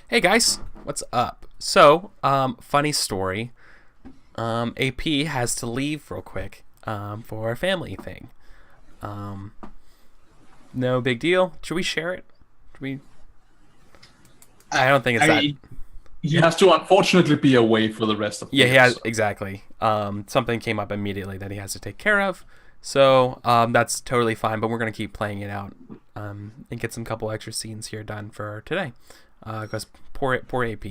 Hey guys, what's up? So, funny story. AP has to leave real quick for a family thing. Um, no big deal. Should we share it? Should we? I don't think it's I that. mean, He he, has to unfortunately be away for the rest of the Yeah, he year. has So. exactly. Something came up immediately that he has to take care of. So that's totally fine. But we're gonna keep playing it out and get some couple extra scenes here done for today. Because poor AP.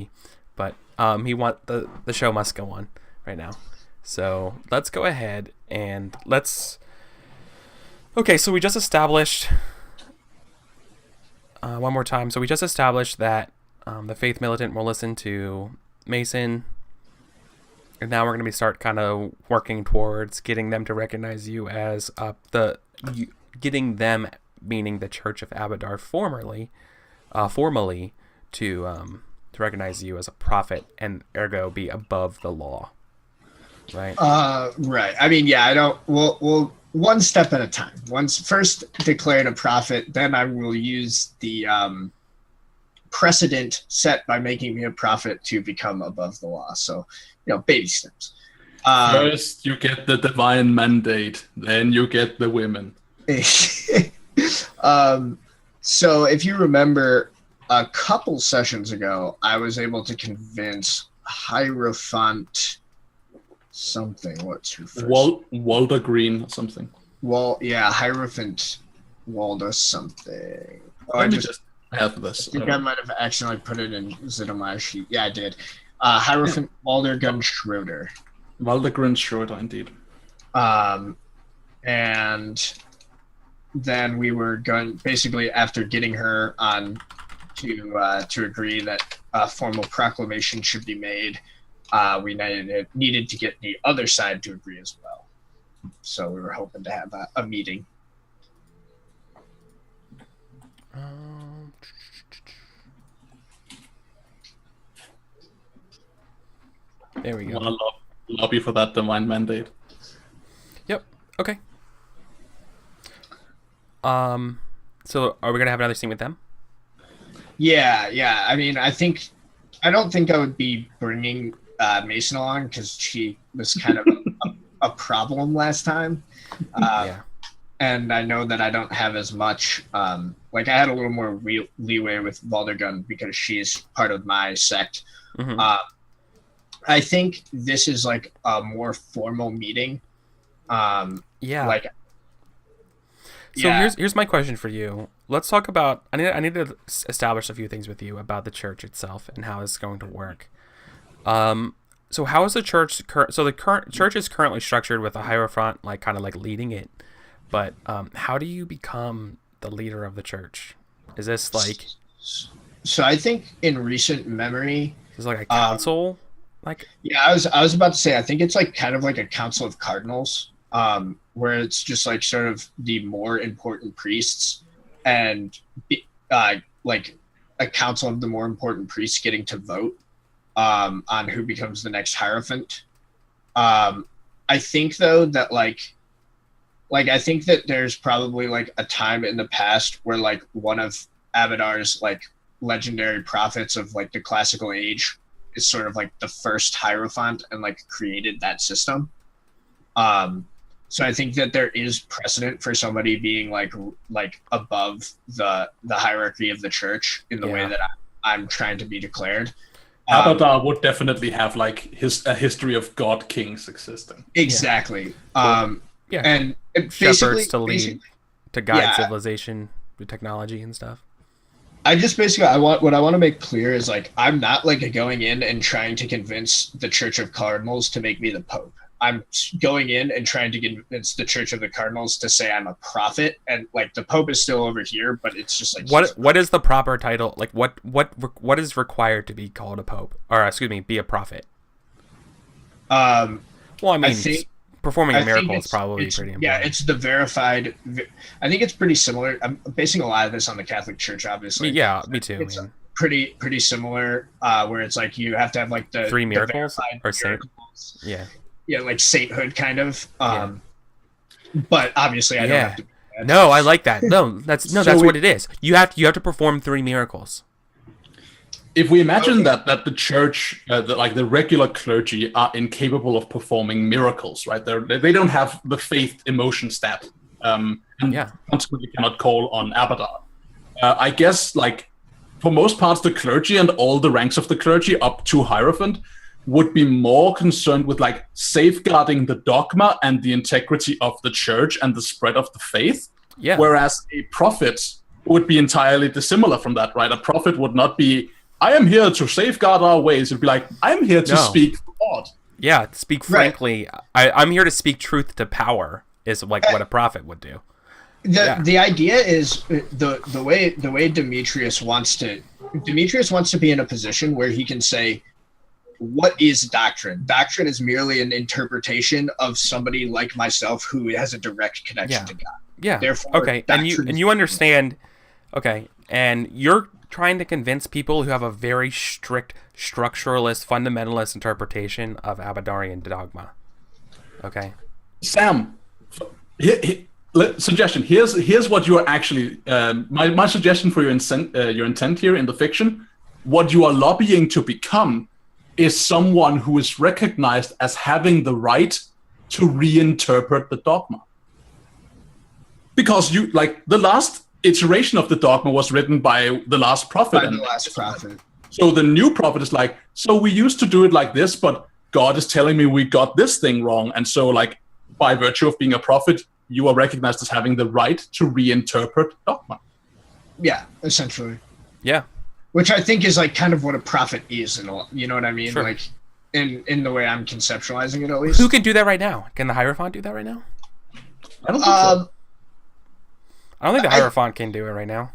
But he want the show must go on right now. So let's go ahead and let's. Okay, so we just established one more time. So we just established that the Faith Militant will listen to Mason, and now we're going to be start kind of working towards getting them to recognize you as getting them, meaning the Church of Abadar, formally to recognize you as a prophet and ergo be above the law, right? right. I mean, yeah, I don't. We'll one step at a time. Once first declared a prophet, then I will use the precedent set by making me a prophet to become above the law. So, baby steps. First, you get the divine mandate, then you get the women. So if you remember, a couple sessions ago, I was able to convince Hierophant something. What's her first? Walder Green or something. Hierophant Walda something. Oh, Let me just have I this. think I might have accidentally put it in Zittomai's sheet. Yeah, I did. Hierophant Waldergun Schroeder. Walder Green Schroeder, indeed. And then we were going, basically after getting her on to agree that a formal proclamation should be made, we needed to get the other side to agree as well. So we were hoping to have a meeting. There we go. Wanna lobby for that divine mandate. Yep. Okay. So are we gonna have another scene with them? Yeah. I mean, I don't think I would be bringing Mason along because she was kind of a problem last time. Yeah. And I know that I don't have as much. Like I had a little more leeway with Valdergun because she's part of my sect. Mm-hmm. I think this is like a more formal meeting. Yeah. Like. So here's my question for you. Let's talk about. I need to establish a few things with you about the church itself and how it's going to work. So how is the church? So the current church is currently structured with a hierophant, like kind of like leading it. But how do you become the leader of the church? Is this like? So I think in recent memory, Is it like a council? Yeah, I was about to say I think it's like kind of like a council of cardinals, where it's just like sort of the more important priests and like a council of the more important priests getting to vote on who becomes the next hierophant. I think though that like I think that there's probably like a time in the past where like one of Abadar's like legendary prophets of like the classical age is sort of like the first hierophant and like created that system. So I think that there is precedent for somebody being like above the hierarchy of the church in the way that I'm trying to be declared. Abadar would definitely have like a history of god kings existing. Exactly. Yeah. And Shepherds to lead, to guide civilization with technology and stuff. I just basically what I want to make clear is like I'm not like going in and trying to convince the Church of Cardinals to make me the Pope. I'm going in and trying to convince the Church of the Cardinals to say I'm a prophet, and like the Pope is still over here, but it's just like what is the proper title? Like what is required to be called a pope, or excuse me, be a prophet? Well, I mean, performing a miracle is probably pretty important. Yeah, it's the verified. I think it's pretty similar. I'm basing a lot of this on the Catholic Church, obviously. Yeah, me too. It's pretty similar, where it's like you have to have like the 3 miracles or miracles. Yeah, like sainthood kind of. But obviously, I don't have to. No, I like that. That's what it is. You have to perform 3 miracles. if we imagine that the church, the regular clergy, are incapable of performing miracles, right? They don't have the faith emotion stat, and consequently cannot call on Abadar. I guess, like, for most parts, the clergy and all the ranks of the clergy up to Hierophant would be more concerned with, like, safeguarding the dogma and the integrity of the church and the spread of the faith. Yeah. Whereas a prophet would be entirely dissimilar from that, right? A prophet would not be, I am here to safeguard our ways. It'd be like, I'm here to speak for God. Yeah, speak frankly. Right. I'm here to speak truth to power is like what a prophet would do. The idea is the way Demetrius wants to be in a position where he can say, what is doctrine? Doctrine is merely an interpretation of somebody like myself who has a direct connection to God. Yeah. Therefore, okay, and you understand. Okay, and you're trying to convince people who have a very strict structuralist, fundamentalist interpretation of Abadarian dogma. Okay, Sam. Suggestion. Here's what you are actually. My suggestion for your intent here in the fiction. What you are lobbying to become is someone who is recognized as having the right to reinterpret the dogma. Because you, like, the last iteration of the dogma was written by the last prophet. So the new prophet is like, so we used to do it like this, but God is telling me we got this thing wrong. And so, like, by virtue of being a prophet, you are recognized as having the right to reinterpret dogma. Yeah, essentially. Yeah. Which I think is, like, kind of what a prophet is, you know what I mean? Sure. Like, in the way I'm conceptualizing it, at least. Who can do that right now? Can the Hierophant do that right now? I don't think so. I don't think the Hierophant can do it right now.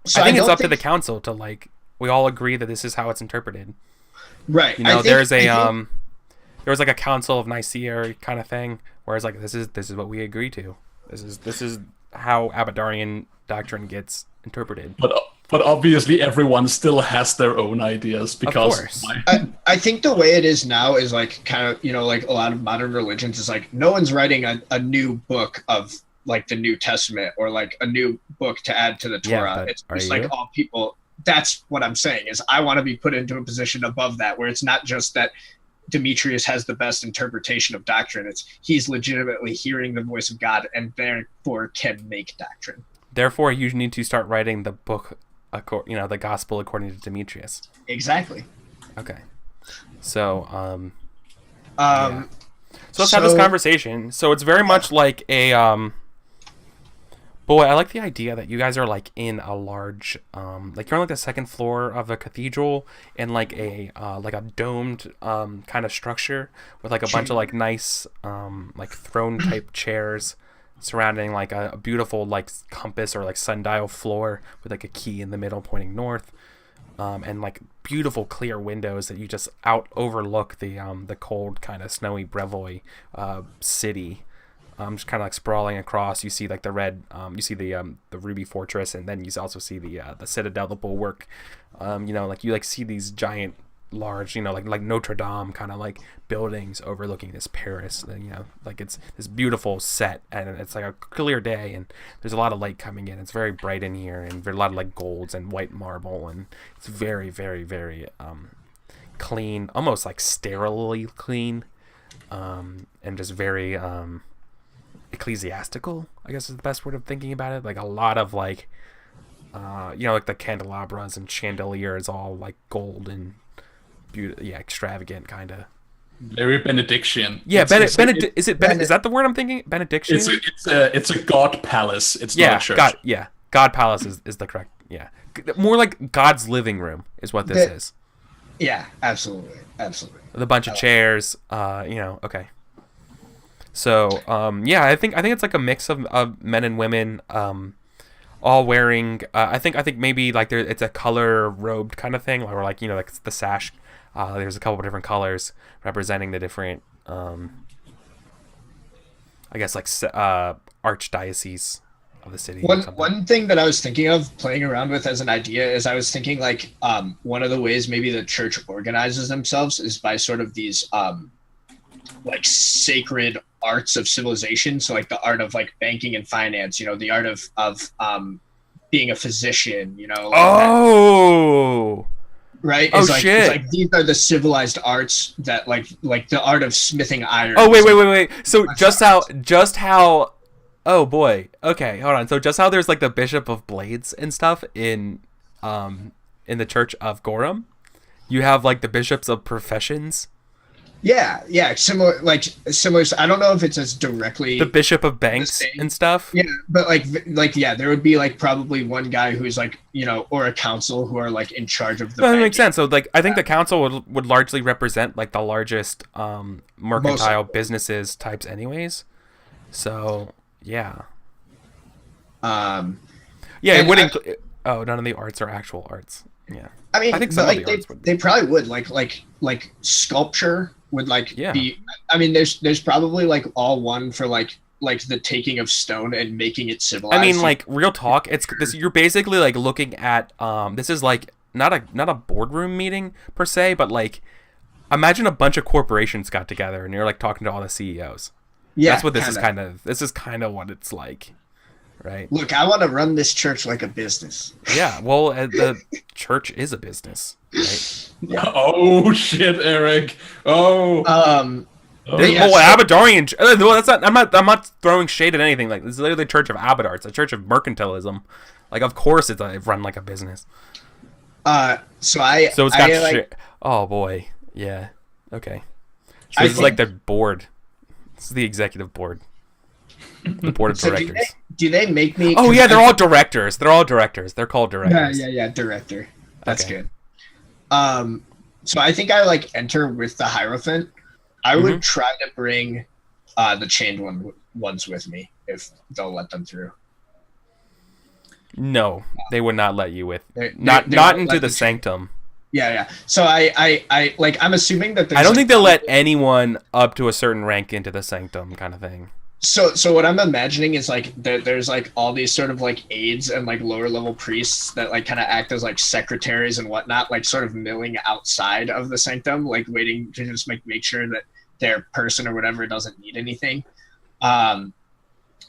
So I think it's up to the council to, like, we all agree that this is how it's interpreted. Right. You know, there was like a Council of Nicaea kind of thing, where it's like, this is what we agree to. This is how Abadarian doctrine gets interpreted. But obviously everyone still has their own ideas because... Of course. I think the way it is now is, like, kind of, you know, like a lot of modern religions is like, no one's writing a new book of, like, the New Testament or, like, a new book to add to the Torah. It's just like all people... That's what I'm saying is I want to be put into a position above that where it's not just that Demetrius has the best interpretation of doctrine. It's he's legitimately hearing the voice of God and therefore can make doctrine. Therefore, you need to start writing the book, the gospel according to Demetrius. Exactly. Okay. So, So let's have this conversation. So it's very much like a, boy, I like the idea that you guys are, like, in a large, like, you're on, like, the second floor of a cathedral in, like, a domed, kind of structure with, like, a bunch of, like, nice, like, throne type chairs surrounding, like, a beautiful, like, compass or, like, sundial floor with, like, a key in the middle pointing north, and, like, beautiful clear windows that you just overlook the cold kind of snowy Brevoy city. Just kind of, like, sprawling across. You see, like, the red. You see the ruby fortress, and then you also see the citadel, the bulwark. Like, you, like, see these giant, large, like Notre Dame kind of, like, buildings overlooking this Paris. Like, it's this beautiful set, and it's like a clear day, and there's a lot of light coming in. It's very bright in here, and there's a lot of, like, golds and white marble, and it's very, very, very clean, almost, like, sterilely clean, and just very ecclesiastical, I guess is the best word of thinking about it. Like, a lot of, like, like, the candelabras and chandeliers, all, like, gold and extravagant kind of. Very Benedictine. Yeah, is that the word I'm thinking? Benediction. It's a god palace. It's not a church. God palace is the correct. Yeah, more like God's living room is what this is. Yeah, absolutely. With a bunch of chairs. Okay. So, I think it's like a mix of men and women, all wearing. I think maybe, like, it's a color robed kind of thing, or, like, like the sash. There's a couple of different colors representing the different, I guess, like, archdiocese of the city. One thing that I was thinking of playing around with as an idea is I was thinking, like, one of the ways maybe the church organizes themselves is by sort of these like, sacred arts of civilization. So, like, the art of, like, banking and finance, the art of being a physician, right? Oh, It's like, shit. It's like these are the civilized arts that like the art of smithing iron. Oh, wait. So just how. Oh boy. Okay, hold on. So just how there's like the Bishop of Blades and stuff in the Church of Gorham, you have like the bishops of professions. Yeah, similar. I don't know if it's as directly The Bishop of Banks and stuff. Yeah, but yeah, there would be like probably one guy who's like, or a council who are like in charge of the. That makes sense. So like, I think the council would largely represent like the largest mercantile businesses types, anyways. So yeah. It wouldn't. Oh, none of the arts are actual arts. Yeah. I mean, I think some of the arts would be. They probably would like sculpture would be. I mean, there's probably like all one for like the taking of stone and making it civilized. I mean, like real talk. It's this. You're basically like looking at. This is like not a boardroom meeting per se, but like imagine a bunch of corporations got together and you're like talking to all the CEOs. Yeah, that's what this is kind of. This is kind of what it's like. Right. Look, I want to run this church like a business. Yeah, well, the church is a business, right? Yeah. Oh shit, Eric. Oh. Abadarian. Well, that's not. I'm not throwing shade at anything. Like, this is literally the Church of Abadar. It's a church of mercantilism. Like, of course, it's run like a business. So it's got shit. Oh boy. Yeah. Okay. So this is like the board. This is the executive board. The board of directors. Do they make me? Oh yeah, they're all directors. They're called directors. Yeah, director. That's good. So I think I like enter with the Hierophant. I would try to bring the chained ones with me if they'll let them through. No, they would not let you with. Not into the sanctum. Yeah. So I like. I'm assuming that. I don't think they'll let anyone up to a certain rank into the sanctum, kind of thing. So what I'm imagining is like there's like all these sort of like aides and like lower level priests that like kind of act as like secretaries and whatnot, like sort of milling outside of the sanctum, like waiting to just make sure that their person or whatever doesn't need anything. And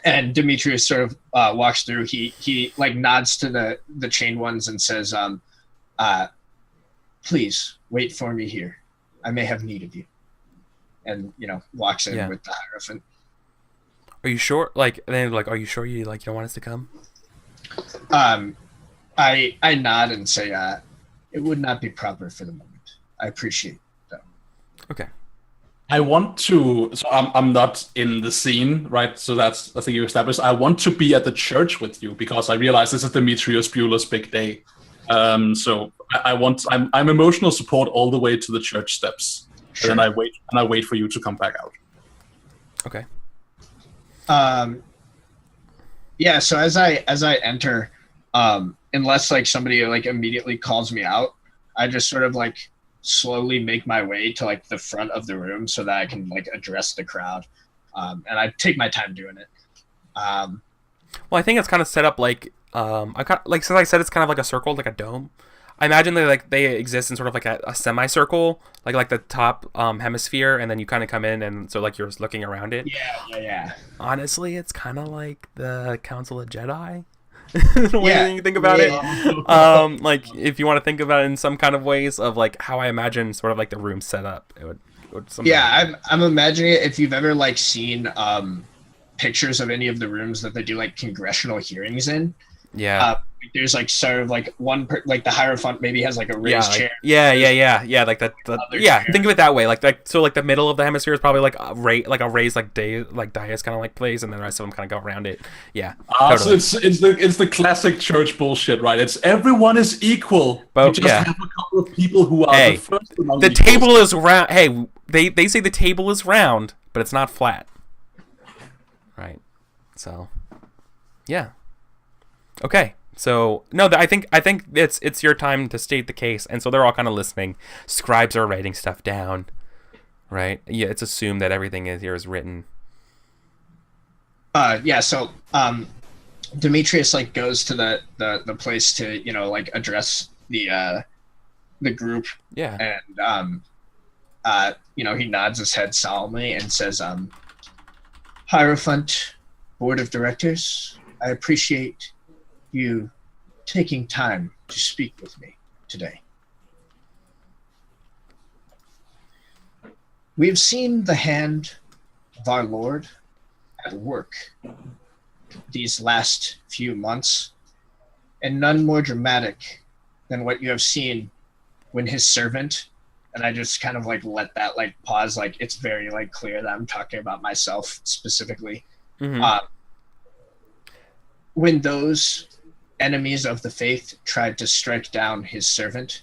Demetrius sort of walks through. He like nods to the chained ones and says, "Please wait for me here. I may have need of you." And walks in with the Hierophant. Are you sure? Like, then like, are you sure you don't want us to come? I nod and say, it would not be proper for the moment. I appreciate that. Okay. I want to. So I'm not in the scene, right? So that's I think you established. I want to be at the church with you because I realize this is Demetrius Bueller's big day. So I'm emotional support all the way to the church steps, sure. And then I wait for you to come back out. Okay. Yeah, so as I enter, unless like somebody like immediately calls me out, I just sort of like slowly make my way to like the front of the room so that I can like address the crowd. And I take my time doing it. Well, I think it's kind of set up like since I said it's kind of like a circle, like a dome. I imagine they exist in sort of like a semicircle, like the top hemisphere, and then you kind of come in, and so like you're just looking around it. Yeah. Honestly, it's kind of like the Council of Jedi. The way you think about it. Like if you want to think about it in some kind of ways of like how I imagine sort of like the room set up, it would I'm imagining it. If you've ever like seen pictures of any of the rooms that they do like congressional hearings in. Yeah. There's like sort of like like the Hierophant maybe has like a raised chair. Yeah. Like that. Yeah. Think of it that way. Like so like the middle of the hemisphere is probably like a raised like dais kind of like place, and then the rest of them kind of go around it. Yeah. Totally. So it's the classic church bullshit, right? It's everyone is equal. But you just have a couple of people who are the first among the table is round. Hey, they say the table is round, but it's not flat. Right. So. Yeah. Okay. So no, I think it's your time to state the case, and so they're all kind of listening. Scribes are writing stuff down, right? Yeah, it's assumed that everything here is written. So Demetrius like goes to the place to like address the group. Yeah. And he nods his head solemnly and says, "Hierophant, Board of Directors, I appreciate you taking time to speak with me today. we've seen the hand of our Lord at work these last few months, and none more dramatic than what you have seen when his servant, and I just kind of like let that like pause, like it's very like clear that I'm talking about myself specifically. When those enemies of the faith tried to strike down his servant,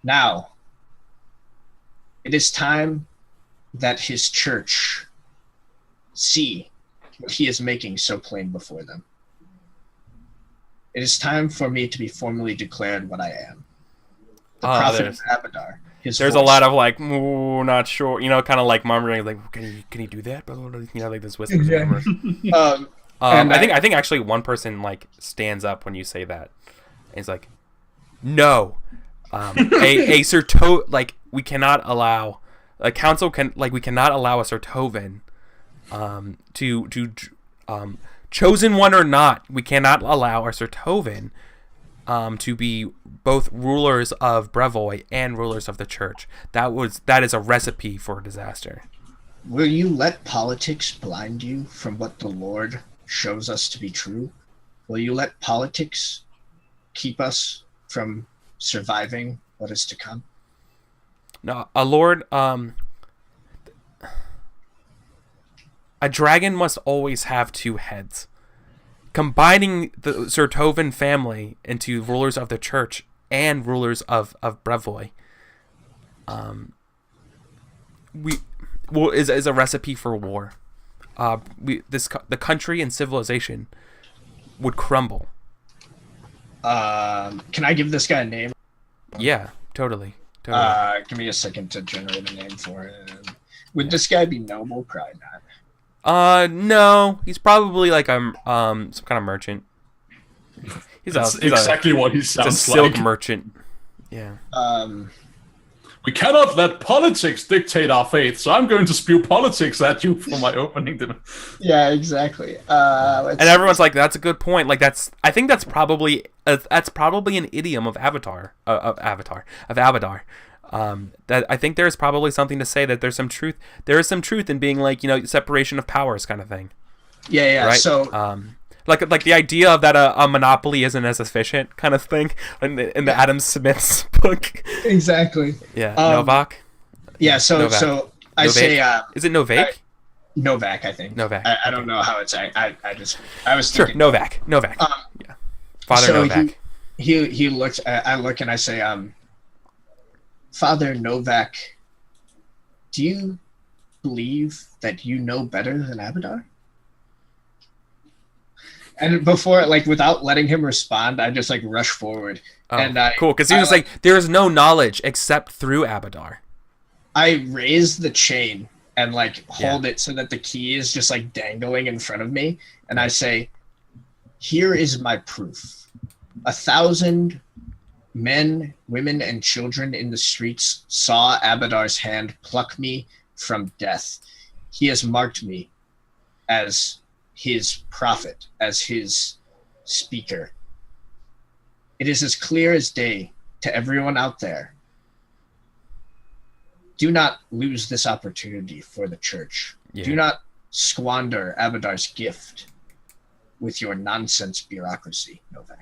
now it is time that his church see what he is making so plain before them. It is time for me to be formally declared what I am. The prophet of Abadar. There's voice. A lot of like, not sure, kind of like murmuring, like, can he do that? Like this whispers. Exactly. I think actually one person like stands up when you say that. And he's like, no, like we cannot allow a council we cannot allow a Sertovan, chosen one or not, we cannot allow our Sertovan to be both rulers of Brevoy and rulers of the church. That is a recipe for disaster. Will you let politics blind you from what the Lord shows us to be true? Will you let politics keep us from surviving what is to come? No, Lord, a dragon must always have two heads. Combining the Sertovan family into rulers of the church and rulers of Brevoy, is a recipe for war. The country and civilization would crumble. Can I give this guy a name? Yeah, totally. Give me a second to generate a name for him. Would this guy be noble? Probably not. No, he's probably like some kind of merchant. He's exactly what he sounds like. He's a silk merchant. Yeah. We cannot let politics dictate our faith, so I'm going to spew politics at you for my opening dinner. Yeah, exactly. And everyone's like, "That's a good point." Like I think that's probably an idiom of Abadar. That I think there's probably something to say that there is some truth in being like, separation of powers kind of thing. Yeah. Right? So like the idea of that a monopoly isn't as efficient kind of thing in the Adam Smith's book. Exactly. Yeah. Novak. Yeah. So Novak. So I say is it Novak? Novak, I think. Novak. I don't know how it's. I was sure thinking, Novak. Yeah. Father Novak. He looks. I look and I say, Father Novak, do you believe that you know better than Abadar? And before, like, without letting him respond, I just, like, rush forward. Cool, because he was like, there is no knowledge except through Abadar. I raise the chain and, like, hold it so that the key is just, like, dangling in front of me. And I say, here is my proof. 1,000 men, women, and children in the streets saw Abadar's hand pluck me from death. He has marked me as his prophet, as his speaker. It is as clear as day to everyone out there. Do not lose this opportunity for the church. Yeah. Do not squander Abadar's gift with your nonsense bureaucracy, Novak.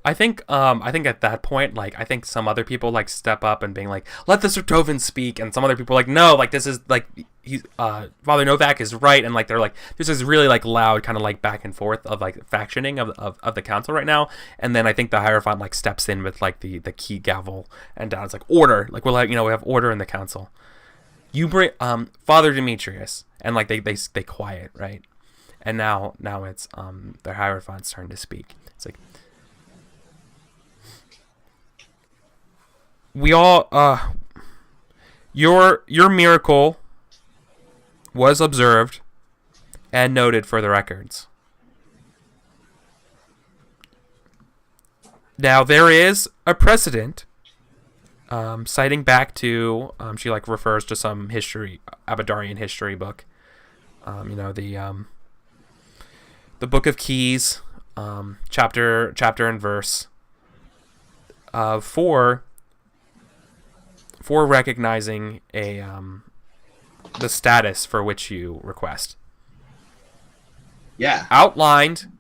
I think at that point, like, I think some other people like step up and being like, let the Sertovan speak, and some other people are like, no, like, this is like, he's Father Novak is right, and like they're like, this is really like loud kind of like back and forth of like factioning of the council right now, and then I think the Hierophant like steps in with like the key gavel and down. It's like order, like we have order in the council. You bring Father Demetrius, and like they quiet, right, and now it's the Hierophant's turn to speak. It's like, we all, your miracle was observed and noted for the records. Now there is a precedent, citing back to, she like refers to some history, Abadarian history book, the Book of Keys, chapter and verse, for recognizing the status for which you request. Yeah. Outlined.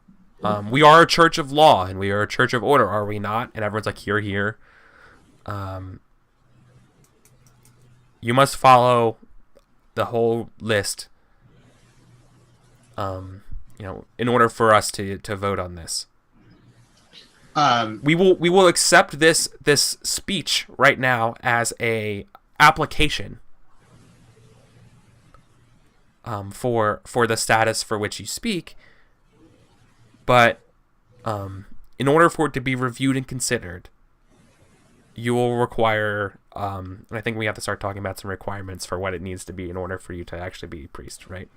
We are a church of law and we are a church of order, are we not? And everyone's like, here. You must follow the whole list. In order for us to vote on this. We will accept this speech right now as a application for the status for which you speak, but in order for it to be reviewed and considered, you will require. And I think we have to start talking about some requirements for what it needs to be in order for you to actually be a priest, right?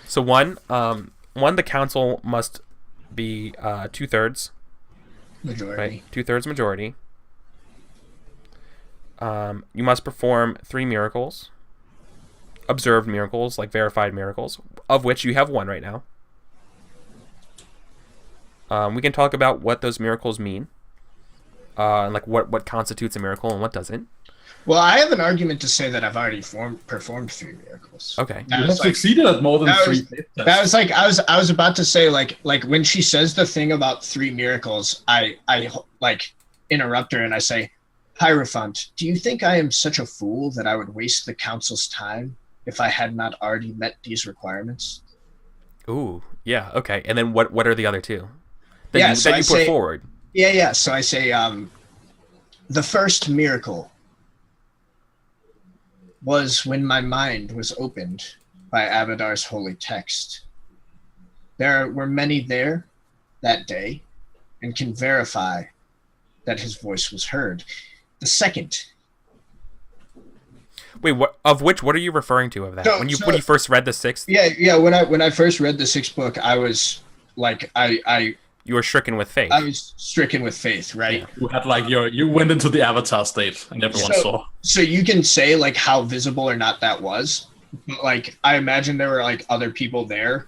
So one, the council must be 2/3 majority. Right, 2/3 majority. You must perform 3 miracles, observed miracles, like verified miracles, of which you have 1 right now. We can talk about what those miracles mean, like what constitutes a miracle and what doesn't. Well, I have an argument to say that I've already performed 3 miracles. Okay. You have succeeded at more than 3. That was like I was about to say like when she says the thing about 3 miracles, I like interrupt her and I say, Hierophant, do you think I am such a fool that I would waste the council's time if I had not already met these requirements? Ooh, yeah, okay. And then what are the other 2 that you put say, forward? Yeah. So I say the first miracle was when my mind was opened by Abadar's holy text. There were many there that day and can verify that his voice was heard. The second. Wait, what are you referring to of that? When you first read the 6th? Yeah, when I first read the 6th book, I was like you were stricken with faith. I was stricken with faith, right? Yeah. You had like you went into the avatar state and everyone saw. So you can say like how visible or not that was. Like I imagine there were like other people there.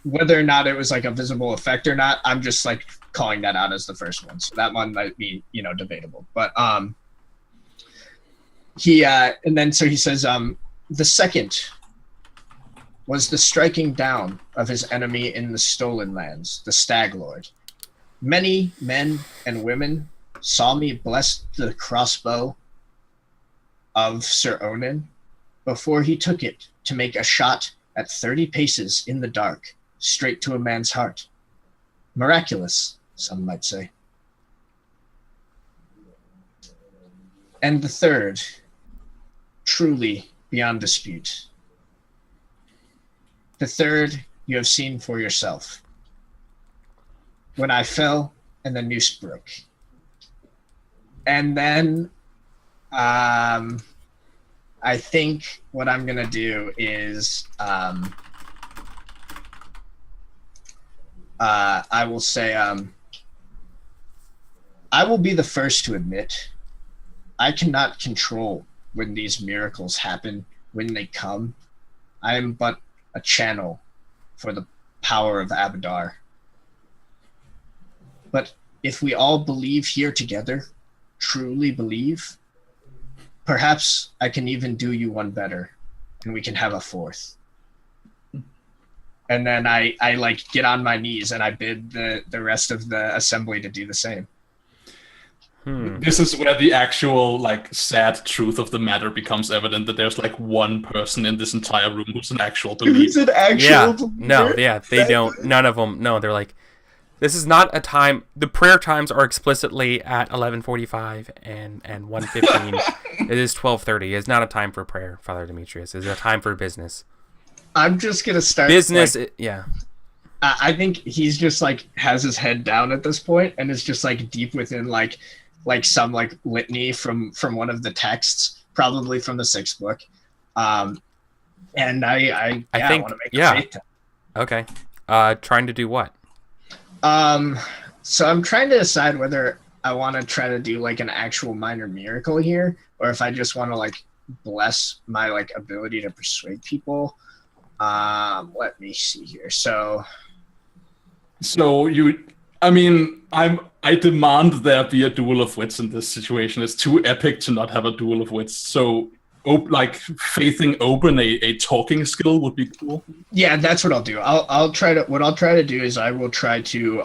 Whether or not it was like a visible effect or not, I'm just like calling that out as the first one. So that one might be, debatable. But he says the second was the striking down of his enemy in the stolen lands, the Stag Lord. Many men and women saw me bless the crossbow of Sir Onan before he took it to make a shot at 30 paces in the dark, straight to a man's heart. Miraculous, some might say. And the third, truly beyond dispute. The third you have seen for yourself. When I fell and the noose broke. And then I think what I'm going to do is I will say I will be the first to admit I cannot control when these miracles happen, when they come. I am but a channel for the power of Abadar. But if we all believe here together, truly believe, perhaps I can even do you one better, and we can have a fourth. And then I like get on my knees and I bid the rest of the assembly to do the same. This is where the actual like sad truth of the matter becomes evident, that there's like one person in this entire room who's an actual believer. Who's an actual believer? They don't. None of them. No, they're like, this is not a time. The prayer times are explicitly at 11:45 and 1:15. It is 12:30. It's not a time for prayer, Father Demetrius. It's a time for business. I'm just gonna start business. Like, yeah. I think he's just like has his head down at this point and is just like deep within like some like litany from one of the texts, probably from the 6th book. And I think want to make a faith test. Okay. Trying to do what? So I'm trying to decide whether I want to try to do like an actual minor miracle here, or if I just want to like bless my like ability to persuade people. Let me see here. So I mean, I demand there be a duel of wits in this situation. It's too epic to not have a duel of wits. So, like faithing open a talking skill would be cool. Yeah, that's what I'll do. I'll try to do is I will try to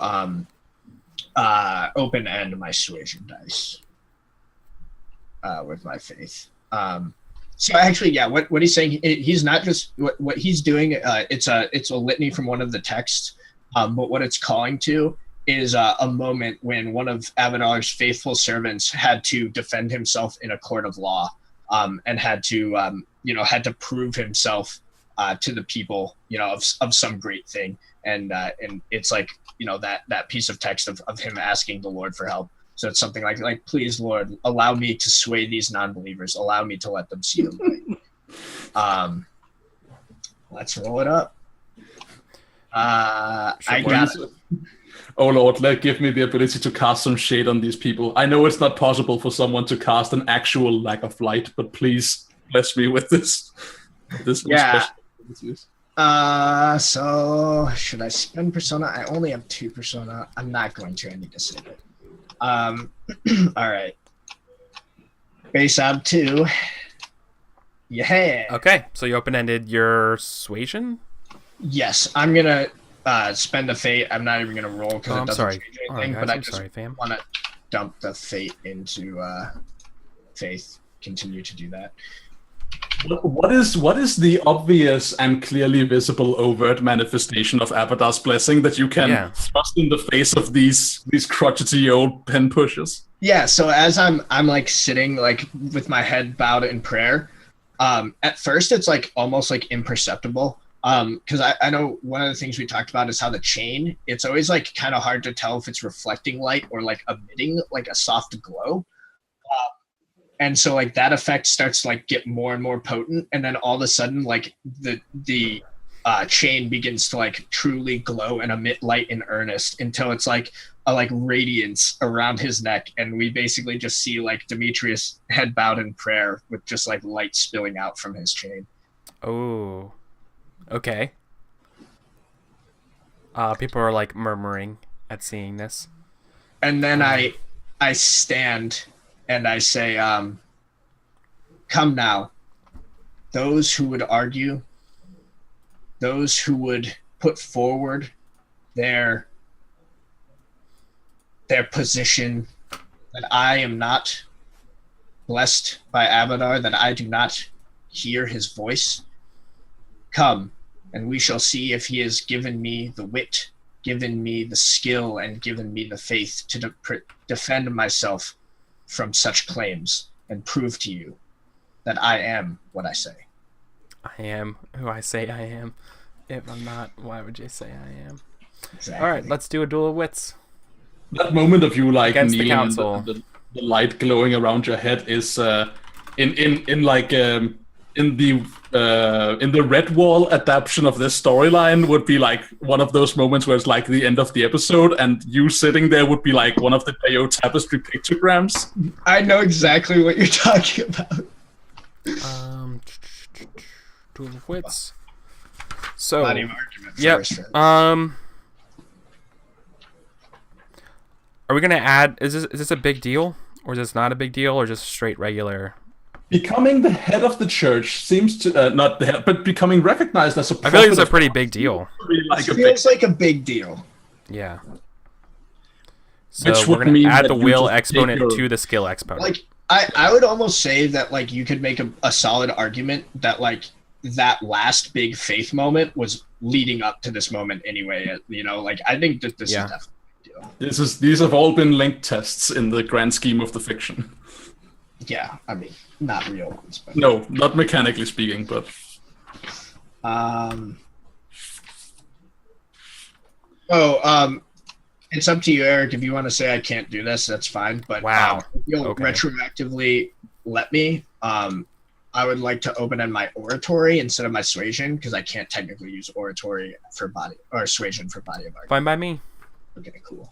open end my suasion dice with my faith. So actually, yeah, what he's saying, he's not just what he's doing. It's a litany from one of the texts, but what it's calling to is a moment when one of Abadar's faithful servants had to defend himself in a court of law, and had to prove himself to the people, of some great thing, and it's like that piece of text of him asking the Lord for help. So it's something like, please, Lord, allow me to sway these non-believers. Allow me to let them see the light. Let's roll it up. I got it. Oh, Lord, give me the ability to cast some shade on these people. I know it's not possible for someone to cast an actual lack of light, but please bless me with this. Yeah. So should I spend persona? I only have 2 persona. I'm not going to. I need to save it. All right. Base ab 2. Yeah. Okay, so you open-ended your suasion? Yes, I'm gonna spend the fate. I'm not even gonna roll because it doesn't change anything. Right, guys, but I I'm just sorry, fam. want to dump the fate into faith. Continue to do that. What is the obvious and clearly visible overt manifestation of Abadar's blessing that you can thrust in the face of these crotchety old pen pushers? Yeah, so as I'm like sitting like with my head bowed in prayer, at first it's like almost like imperceptible. Because I know one of the things we talked about is how the chain, it's always like kind of hard to tell if it's reflecting light or like emitting like a soft glow. And so like that effect starts to like get more and more potent, and then all of a sudden like the chain begins to like truly glow and emit light in earnest until it's like a like radiance around his neck, and we basically just see like Demetrius head bowed in prayer with just like light spilling out from his chain. Oh, okay. People are like murmuring at seeing this, and then I stand. And I say, come now, those who would argue, those who would put forward their position that I am not blessed by Abadar, that I do not hear his voice, come, and we shall see if he has given me the wit, given me the skill, and given me the faith to defend myself from such claims and prove to you that I am what I say. I am who I say I am. If I'm not, why would you say I am? Exactly. All right, let's do a duel of wits. That moment of you like against kneeling the council, and the light glowing around your head is in the Red Wall adaptation of this storyline would be like one of those moments where it's like the end of the episode, and you sitting there would be like one of the Bayo tapestry pictograms. I know exactly what you're talking about. Duel of wits. So, Body of argument yep. first, Are we gonna add? Is this a big deal, or is this not a big deal, or just straight regular? Becoming the head of the church seems to not the head, but becoming recognized as a prophet. I feel like it's a pretty big deal. It feels like a big deal. Yeah. So Which we're would gonna mean add that the you will just exponent take your- to the skill exponent. Like I would almost say that like you could make a solid argument that like that last big faith moment was leading up to this moment anyway. Like I think that this is definitely a big deal. These have all been linked tests in the grand scheme of the fiction. Yeah, I mean, not real ones. But... No, not mechanically speaking, but... It's up to you, Eric. If you want to say I can't do this, that's fine. But wow. If you'll retroactively let me, I would like to open in my oratory instead of my suasion, because I can't technically use oratory for body, or suasion for body of argument. Fine by me. Okay, cool.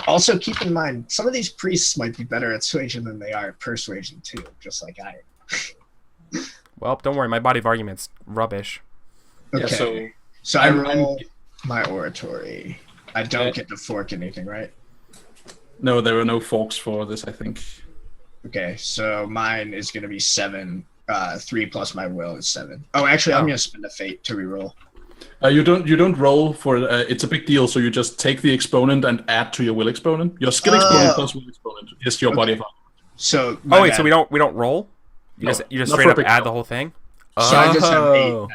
Also, keep in mind, some of these priests might be better at suasion than they are at persuasion, too, just like I am. Well, don't worry, my body of argument's rubbish. Okay, Yeah, so I roll my oratory. I don't get to fork anything, right? No, there are no forks for this, I think. Okay, so mine is going to be 7. 3 plus my will is 7. Oh, actually, I'm going to spend a fate to reroll. You don't roll for it's a big deal. So you just take the exponent and add to your will exponent. Your skill exponent plus will exponent is your body of armor. So so we don't roll. You just straight up add the whole thing. So I just have 8.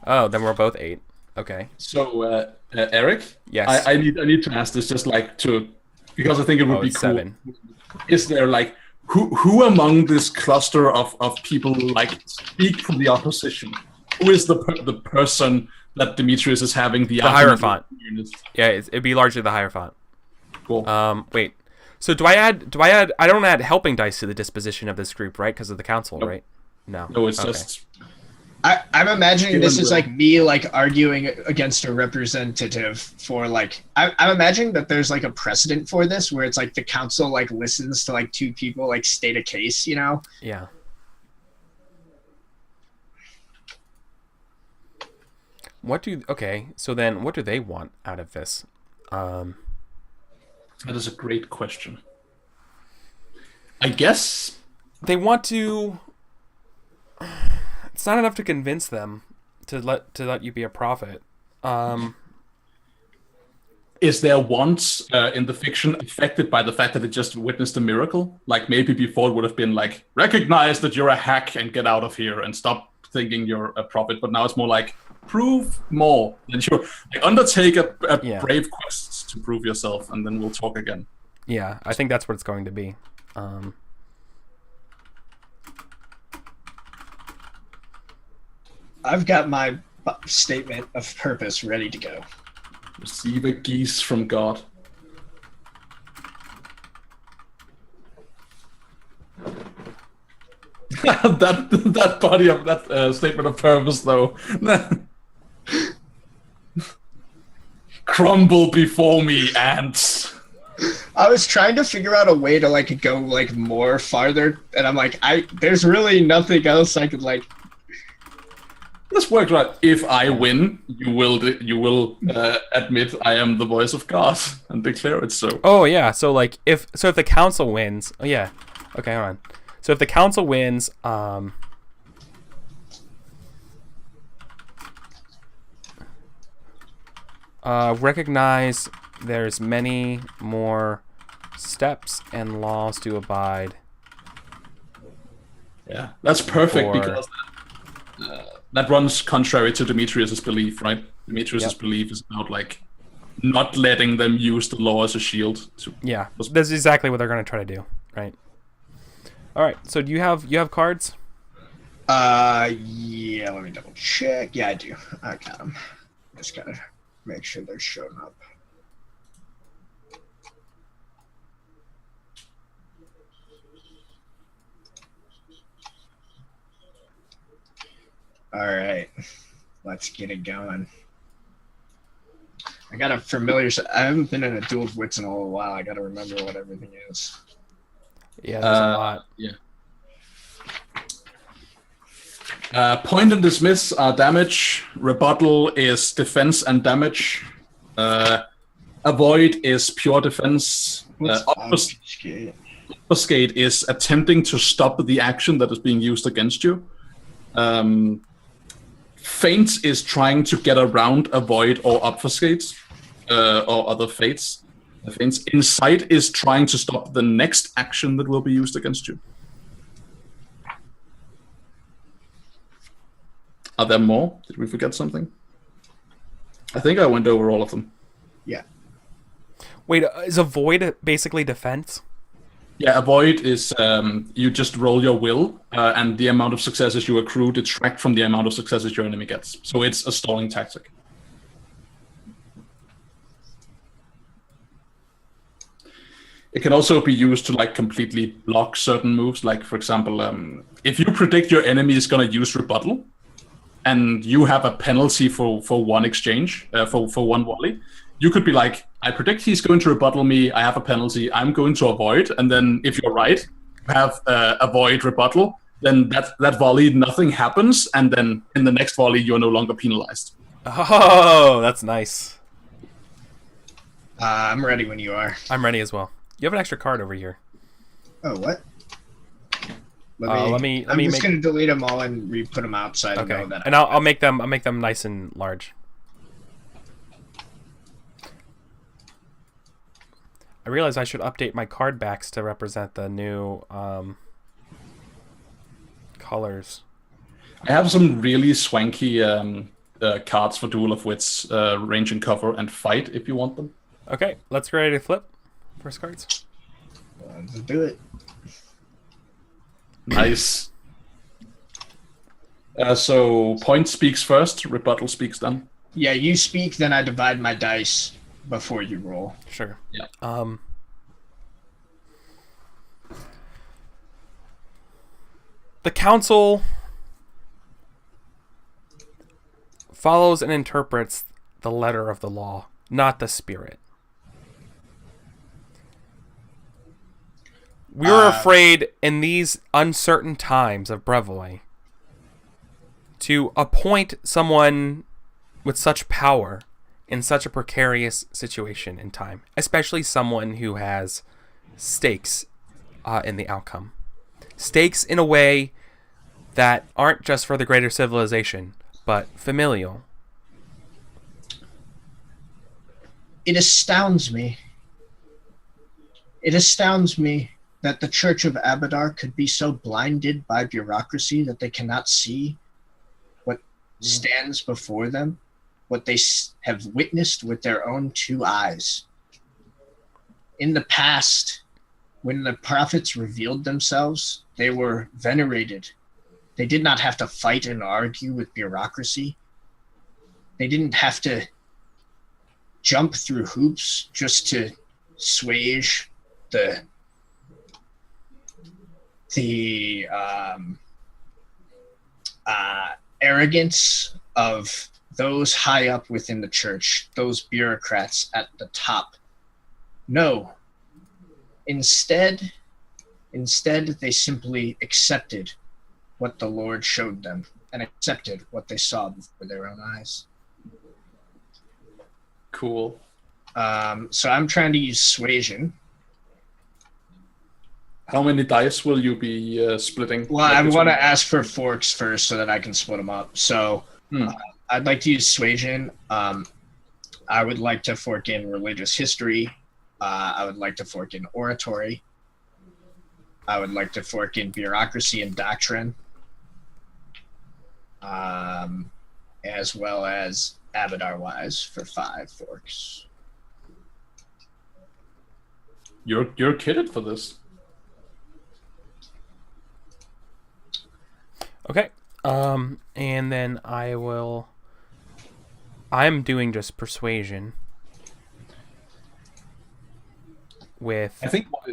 Oh, then we're both 8. Okay. So Eric, yes, I need to ask this just like to because I think it would be cool. 7. Is there like who among this cluster of people like speak from the opposition? Who is the person that Demetrius is having the Hierophant? Yeah, it'd be largely the Hierophant. Cool. Wait. So do I add? I don't add helping dice to the disposition of this group, right? Because of the council, right? No. No, it's just. I'm imagining this is like me like arguing against a representative for like I'm imagining that there's like a precedent for this where it's like the council like listens to like 2 people like state a case, you know? Yeah. So then what do they want out of this? That is a great question. I guess they want to. It's not enough to convince them to let you be a prophet. Is there once in the fiction affected by the fact that it just witnessed a miracle? Like maybe before it would have been like, recognize that you're a hack and get out of here and stop thinking you're a prophet. But now it's more like, prove more. And you like, undertake a brave quest to prove yourself, and then we'll talk again. Yeah, I think that's what it's going to be. I've got my statement of purpose ready to go. Receive a geese from God. that body of that statement of purpose, though. Crumble before me, ants. I was trying to figure out a way to like go like more farther, and I'm like, there's really nothing else I could like. This works right. If I win, you will admit I am the voice of God and declare it so. Oh yeah. So like if the council wins, okay, hold on. So if the council wins, recognize there's many more steps and laws to abide. Yeah, that's perfect because that runs contrary to Demetrius's belief, right? Demetrius's belief is about like not letting them use the law as a shield. That's exactly what they're going to try to do, right? All right. So do you have cards? Yeah. Let me double check. Yeah, I do. I got them. Just gotta make sure they're showing up. All right, let's get it going. I got a familiar. I haven't been in a duel of wits in a little while. I got to remember what everything is. Yeah, there's a lot. Yeah. Point and dismiss are damage. Rebuttal is defense and damage. Avoid is pure defense. Obfuscate is attempting to stop the action that is being used against you. Feint is trying to get around, avoid, or obfuscate, or other fates. Feints. Insight is trying to stop the next action that will be used against you. Are there more? Did we forget something? I think I went over all of them. Yeah. Wait, is avoid basically defense? Yeah, avoid is you just roll your will, and the amount of successes you accrue detract from the amount of successes your enemy gets. So it's a stalling tactic. It can also be used to like completely block certain moves. Like for example, if you predict your enemy is going to use rebuttal, and you have a penalty for one exchange, for one volley, you could be like, I predict he's going to rebuttal me, I have a penalty, I'm going to avoid, and then if you're right, you have avoid rebuttal, then that volley, nothing happens, and then in the next volley, you're no longer penalized. Oh, that's nice. I'm ready when you are. I'm ready as well. You have an extra card over here. Oh, what? Let me I'm just make... gonna delete them all and re-put them outside. Okay. And I'll make them nice and large. I realize I should update my card backs to represent the new colors. I have some really swanky cards for Duel of Wits, range and cover and fight if you want them. Okay, let's get ready to flip. First cards. Let's do it. Nice. So point speaks first, rebuttal speaks then. Yeah, you speak, then I divide my dice before you roll. Sure. Yeah. The council follows and interprets the letter of the law, not the spirit. We were afraid in these uncertain times of Brevoy to appoint someone with such power in such a precarious situation in time, especially someone who has stakes in the outcome. Stakes in a way that aren't just for the greater civilization, but familial. It astounds me. It astounds me that the Church of Abadar could be so blinded by bureaucracy that they cannot see what stands before them, what they have witnessed with their own two eyes. In the past, when the prophets revealed themselves, they were venerated. They did not have to fight and argue with bureaucracy. They didn't have to jump through hoops just to assuage the arrogance of those high up within the church, those bureaucrats at the top. No. Instead, they simply accepted what the Lord showed them and accepted what they saw before their own eyes. Cool. So I'm trying to use suasion. How many dice will you be splitting? Well, I want to ask for forks first so that I can split them up. So I'd like to use suasion. I would like to fork in religious history. I would like to fork in oratory. I would like to fork in bureaucracy and doctrine. As well as Abadar-wise for 5 forks. You're kitted for this. Okay. And then I'm doing just persuasion with. I think what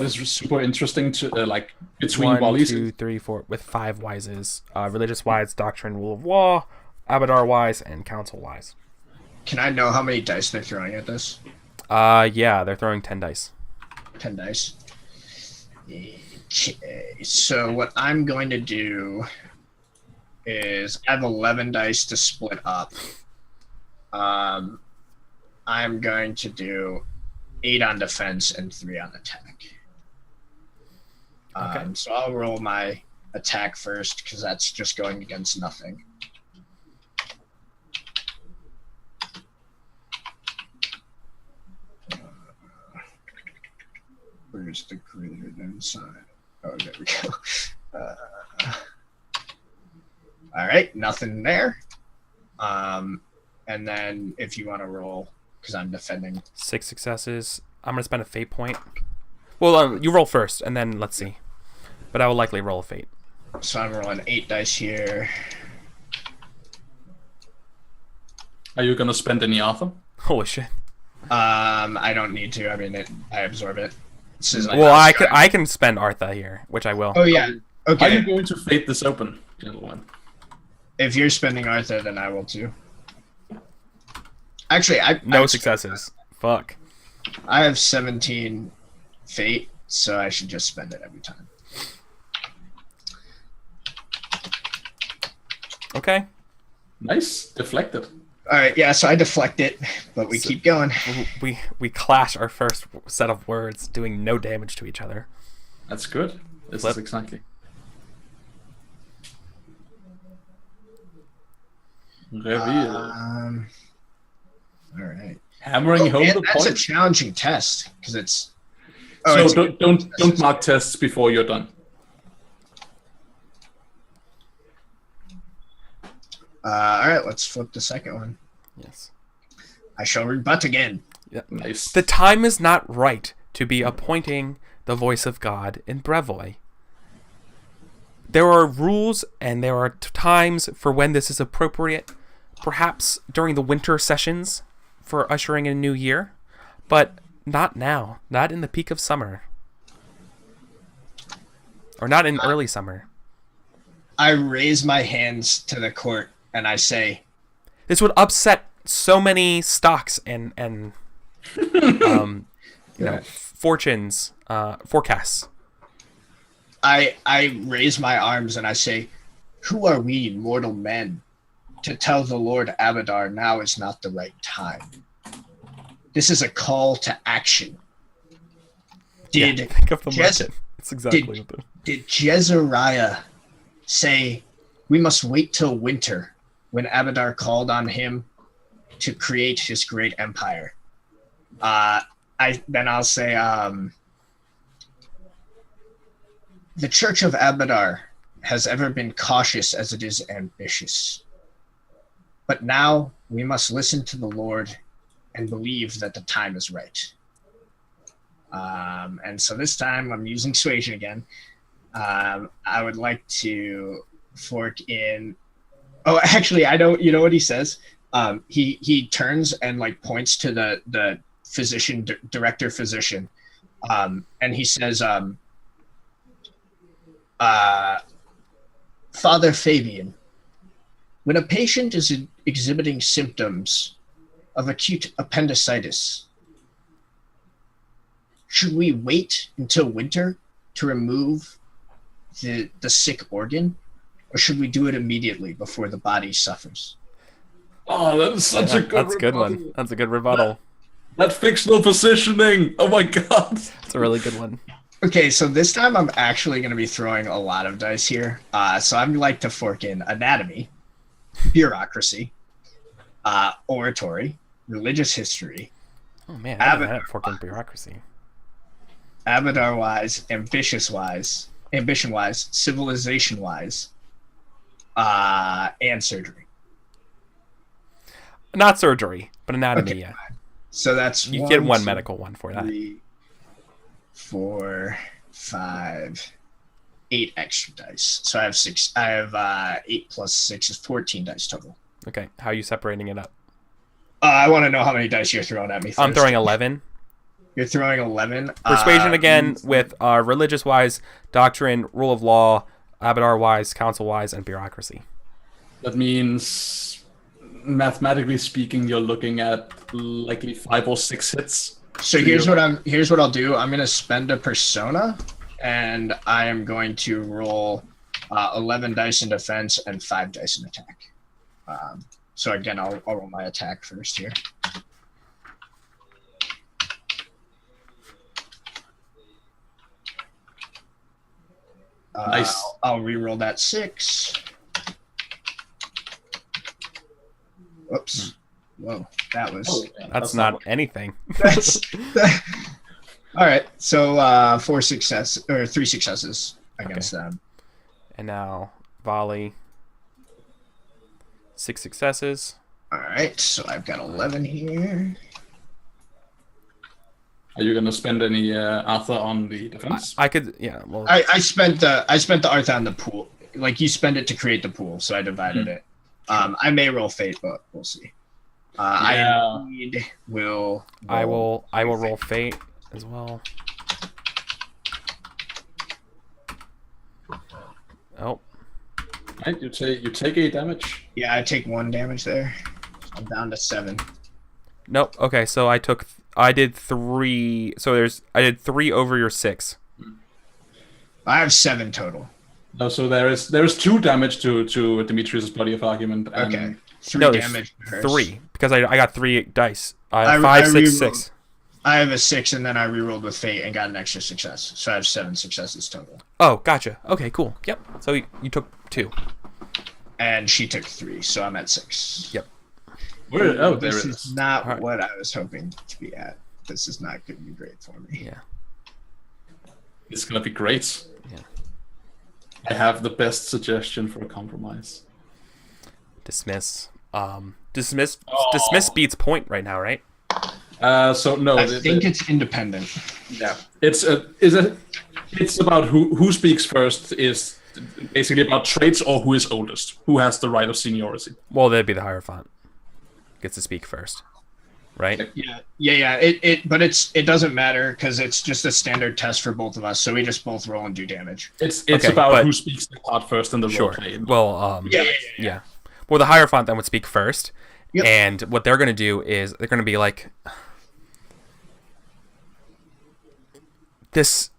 is super interesting to like between 1, 2, 3, 4 with 5 wises: religious wise, doctrine, rule of law, Abadar wise, and council wise. Can I know how many dice they're throwing at this? Yeah, they're throwing 10 dice. 10 dice. Okay, so what I'm going to do is I have 11 dice to split up. I'm going to do 8 on defense and 3 on attack. Okay. So I'll roll my attack first because that's just going against nothing. Where's the greater than sign? Oh, there we go. All right, nothing there. And then if you want to roll, because I'm defending. 6 successes. I'm going to spend a fate point. Well, you roll first, and then let's see. But I will likely roll a fate. So I'm rolling 8 dice here. Are you gonna spend any Arthur? Holy shit. I don't need to. I mean, I absorb it. Well, I can spend Artha here, which I will. Oh yeah. Okay. Are you going to fate this open, gentlemen? If you're spending Artha, then I will too. Actually, no successes. Fuck. I have 17 fate, so I should just spend it every time. Okay. Nice, deflected. All right, yeah. So I deflect it, but we keep going. We clash our first set of words, doing no damage to each other. That's good. This is exactly. Reveal. All right. Hammering home the that's point. a challenging test because it's. So don't mark tests before you're done. All right, let's flip the second one. Yes. I shall rebut again. Yeah. Nice. The time is not right to be appointing the voice of God in Brevoy. There are rules and there are times for when this is appropriate, perhaps during the winter sessions for ushering in a new year, but not now, not in the peak of summer. Or not in early summer. I raise my hands to the court and I say, this would upset so many stocks and forecasts. I raise my arms and I say, who are we, mortal men, to tell the Lord Abadar now is not the right time? This is a call to action. Think of the market. It's exactly what did Jezariah say we must wait till winter when Abadar called on him to create his great empire? I'll say the Church of Abadar has ever been cautious as it is ambitious. But now we must listen to the Lord and believe that the time is right. And so this time I'm using suasion again. I would like to fork in. Oh, actually, I don't. You know what he says? He turns and like points to the physician, director physician, and he says, Father Fabian, when a patient is exhibiting symptoms of acute appendicitis, should we wait until winter to remove the sick organ, or should we do it immediately before the body suffers? Oh, that's such a good. That's a good one. That's a good rebuttal. That fictional positioning. Oh my god. That's a really good one. Okay, so this time I'm actually going to be throwing a lot of dice here. So I'd like to fork in anatomy, bureaucracy, oratory, religious history. Oh man, I haven't had it fork in bureaucracy. Abadar-wise, ambition-wise, civilization-wise, and surgery. Not surgery, but anatomy, Okay. yeah. So that's You get one medical one for that. 3, 4, 5, 8 extra dice. So I have 6. I have 8 plus 6 is 14 dice total. Okay, how are you separating it up? I want to know how many dice you're throwing at me first. I'm throwing 11. You're throwing 11. Persuasion again with religious-wise, doctrine, rule of law, Abadar-wise, council-wise, and bureaucracy. That means, mathematically speaking, you're looking at likely 5 or 6 hits. So here's what I'll do. I'm gonna spend a persona, and I am going to roll 11 dice in defense and 5 dice in attack. So again, I'll roll my attack first here. Nice. I'll re-roll that 6. Whoops. Whoa, that was... That's not anything. That's... All right, so 3 successes against them. And now, volley. 6 successes. All right, so I've got 11 here. Are you going to spend any Arthur on the defense? I could, yeah. Well, I spent the Arthur on the pool. Like, you spend it to create the pool, so I divided it. I may roll fate, but we'll see. I indeed will. I will roll fate as well. Oh. Right, you take 8 damage. Yeah, I take 1 damage there. I'm down to 7. Nope. Okay, so I did 3. So I did 3 over your 6. I have 7 total. No, so there is 2 damage to Demetrius' body of argument. And Okay. 3 No, there's damage. to hers. 3 because I got 3 dice. I 5, 6, rerolled. 6. I have a 6, and then I rerolled with fate and got an extra success. So I have 7 successes total. Oh, gotcha. Okay, cool. Yep. So you took 2. And she took 3, so I'm at 6. Yep. There This it is is. not Alright. what I was hoping to be at. This is not going to be great for me. Yeah. It's gonna be great. Yeah. I have the best suggestion for a compromise. Dismiss. Dismiss beats point right now, right? So no, I think it's independent. yeah, it's about who speaks first. Is basically about traits or who is oldest, who has the right of seniority. Well, that'd be the Hierophant. Gets to speak first, right? Yeah. But it doesn't matter because it's just a standard test for both of us. So we just both roll and do damage. It's Okay, about but- who speaks the part first in the Sure. roleplay. Well, Yeah. Well, the Hierophant then would speak first, Yep. and what they're going to do is they're going to be like, this.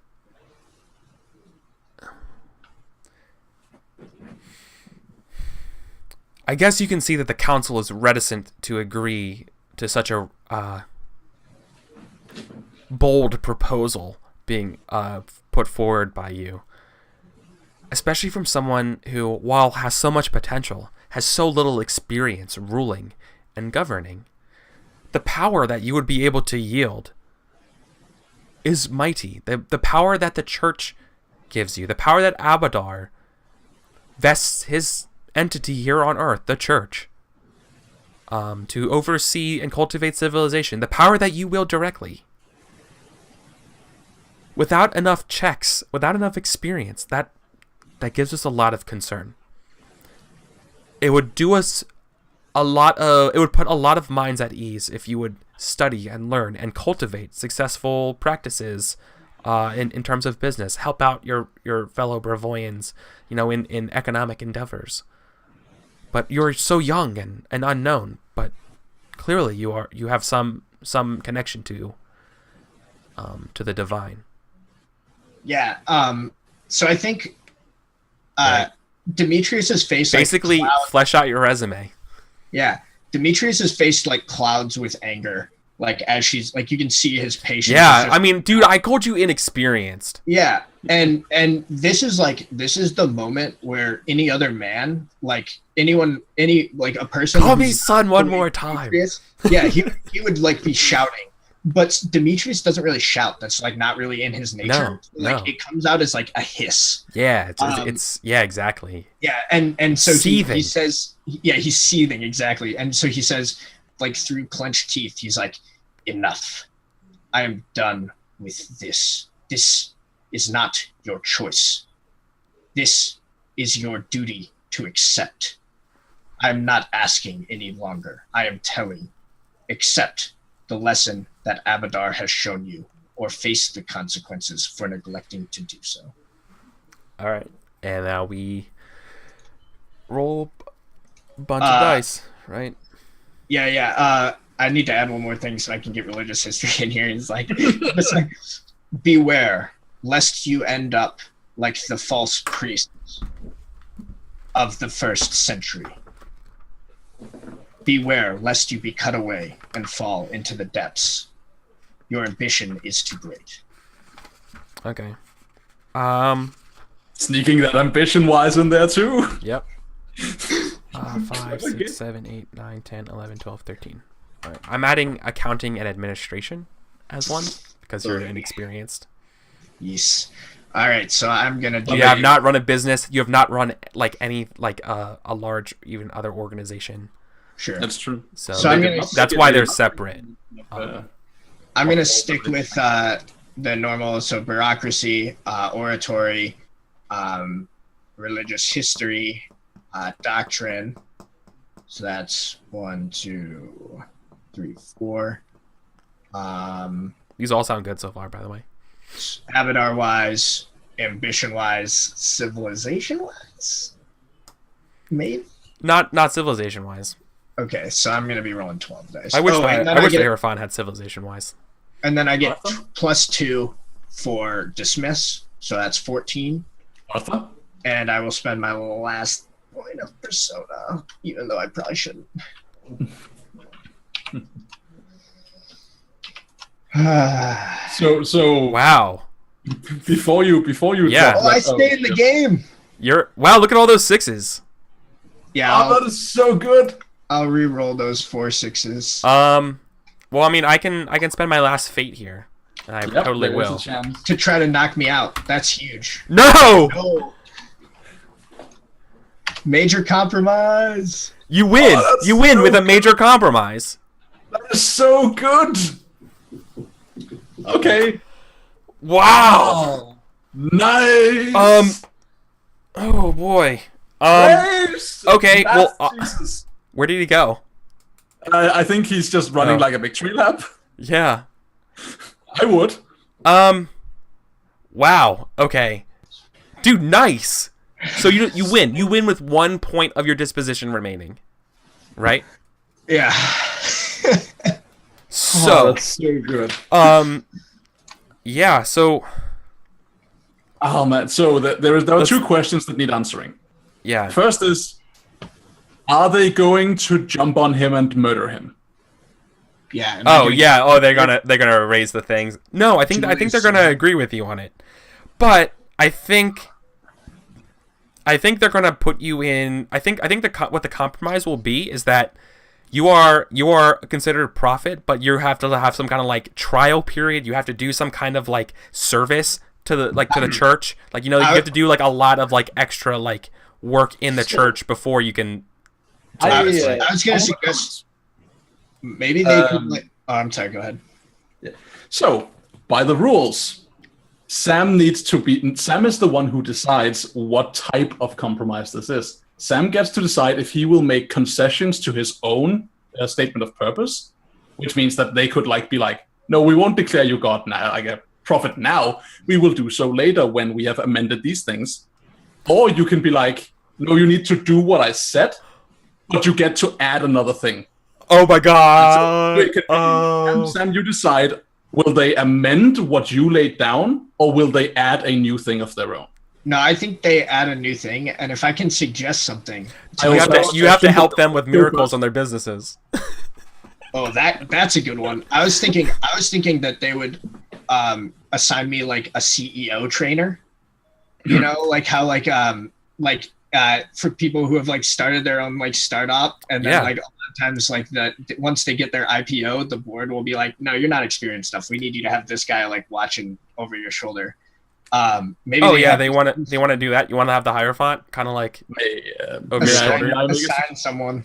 I guess you can see that the council is reticent to agree to such a bold proposal being put forward by you. Especially from someone who, while has so much potential, has so little experience ruling and governing. The power that you would be able to yield is mighty. The power that the church gives you, the power that Abadar vests his entity here on earth, the church, to oversee and cultivate civilization, the power that you wield directly. Without enough checks, without enough experience, that gives us a lot of concern. It would do us it would put a lot of minds at ease if you would study and learn and cultivate successful practices in terms of business. Help out your fellow Bravoyans, in economic endeavors. But you're so young and unknown, but clearly you have some connection to the divine. Yeah. So I think Right. Demetrius's face Basically, flesh out your resume. Yeah, Demetrius's face like clouds with anger, like as she's like you can see his patience. Yeah, I mean, dude, I called you inexperienced. Yeah, and this is the moment where any other man, like a person, Call me who's son one really more time. Demetrius, yeah, he would like be shouting, but Demetrius doesn't really shout. That's like not really in his nature. No. It comes out as like a hiss. Yeah, it's yeah, exactly. Yeah, and so Seething. he says, yeah, he's seething, exactly. And so he says, like through clenched teeth, he's like, enough. I am done with this. This is not your choice. This is your duty to accept. I am not asking any longer. I am telling. Accept the lesson that Abadar has shown you, or face the consequences for neglecting to do so. All right, and now we roll a bunch of dice, right? Yeah. I need to add one more thing so I can get religious history in here. It's like, beware lest you end up like the false priests of the 1st century. Beware lest you be cut away and fall into the depths. Your ambition is too great. Okay. Sneaking that ambition-wise in there too. Yep. 5, 6, 7, 8, 9, 10, 11, 12, 13. All right. I'm adding accounting and administration as one because you're inexperienced. Yes. All right, so I'm gonna do. You have not run a business. You have not run like any a large even other organization. Sure. That's true. So I'm gonna- that's why they're separate. I'm going to stick with the normal, so bureaucracy, oratory, religious history, doctrine. So that's 1, 2, 3, 4. These all sound good so far, by the way. Abadar-wise, ambition-wise, civilization-wise? Maybe? Not civilization wise. Okay, so I'm going to be rolling 12 dice. I wish and then I wish get- the Hierophant had civilization wise. And then I get +2 for dismiss, so that's 14. Arthur? And I will spend my last point of persona, even though I probably shouldn't. So Wow. Before you Yeah. drop Oh, I that- stay in the game. Wow, look at all those 6s. Yeah, Oh, that is so good. I'll re-roll those 4 6s. Well, I mean, I can spend my last fate here. I totally there is will. a chance. To try to knock me out. That's huge. No! No. Major compromise. You win. that's You win so with a major compromise. That is so good. Okay. Wow. Nice. Oh boy. Nice. okay, well, Jesus. Where did he go? I think he's just running Oh. like a victory lap. Yeah. I would. Wow. Okay. Dude, nice. So you win. You win with 1 point of your disposition remaining. Right? Yeah. So, that's so good. yeah, so Oh man, so there are 2 questions that need answering. yeah. First is, are they going to jump on him and murder him? Yeah. Oh yeah. Oh, they're gonna erase the things. No, I think they're gonna agree with you on it. But I think they're gonna put you in. I think what the compromise will be is that you are considered a prophet, but you have to have some kind of like trial period. You have to do some kind of like service to the church. Like you have to do like a lot of like extra like work in the church before you can. I was gonna suggest maybe they could. I'm sorry. Go ahead. So, by the rules, Sam is the one who decides what type of compromise this is. Sam gets to decide if he will make concessions to his own statement of purpose, which means that they could be like, no, we won't declare you God now, like a prophet now. We will do so later when we have amended these things. Or you can be like, no, you need to do what I said, but you get to add another thing. Oh my god! Sam, you decide, will they amend what you laid down, or will they add a new thing of their own? No, I think they add a new thing, and if I can suggest something, You have to help them with miracles on their businesses. oh, that's a good one. I was thinking that they would assign me like a CEO trainer. You know, like how for people who have like started their own like startup, and then like a lot of times like that once they get their IPO, the board will be like, no, you're not experienced enough. We need you to have this guy like watching over your shoulder. Maybe. Oh yeah, they want to do that. You want to have the Hierophant, kind of like over your shoulder. Assign someone.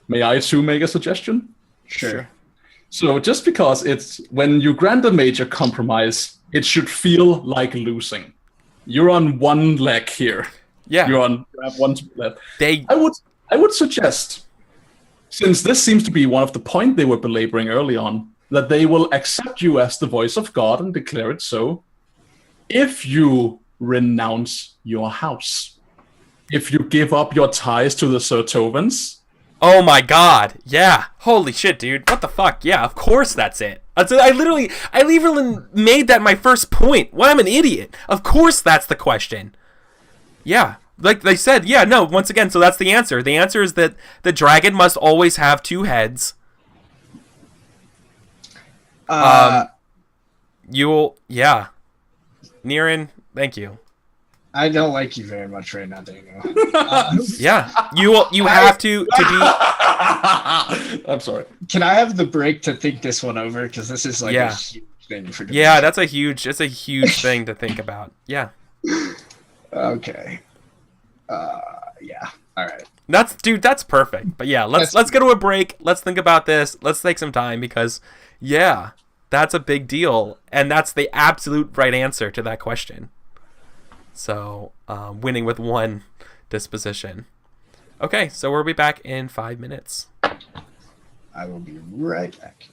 May I too make a suggestion? Sure. So just because it's when you grant a major compromise, it should feel like losing. You're on one leg here. Yeah. You have one left. I would suggest, since this seems to be one of the point they were belaboring early on, that they will accept you as the voice of God and declare it so, if you renounce your house. If you give up your ties to the Sertovans. Oh my god! Yeah! Holy shit, dude! What the fuck? Yeah, of course that's it. I literally made that my first point. Well, I'm an idiot. Of course that's the question. Yeah, like they said. Yeah, no. Once again, so that's the answer. The answer is that the dragon must always have 2 heads. Yeah. Niren, thank you. I don't like you very much right now, Daniel. Yeah, you have to be. I'm sorry. Can I have the break to think this one over? Because this is like a huge thing for. Yeah, that's a huge thing to think about. Yeah. Okay. Yeah. All right. That's perfect. But yeah, let's go to a break. Let's think about this. Let's take some time because that's a big deal, and that's the absolute right answer to that question. So, winning with 1 disposition. Okay, so we'll be back in 5 minutes. I will be right back.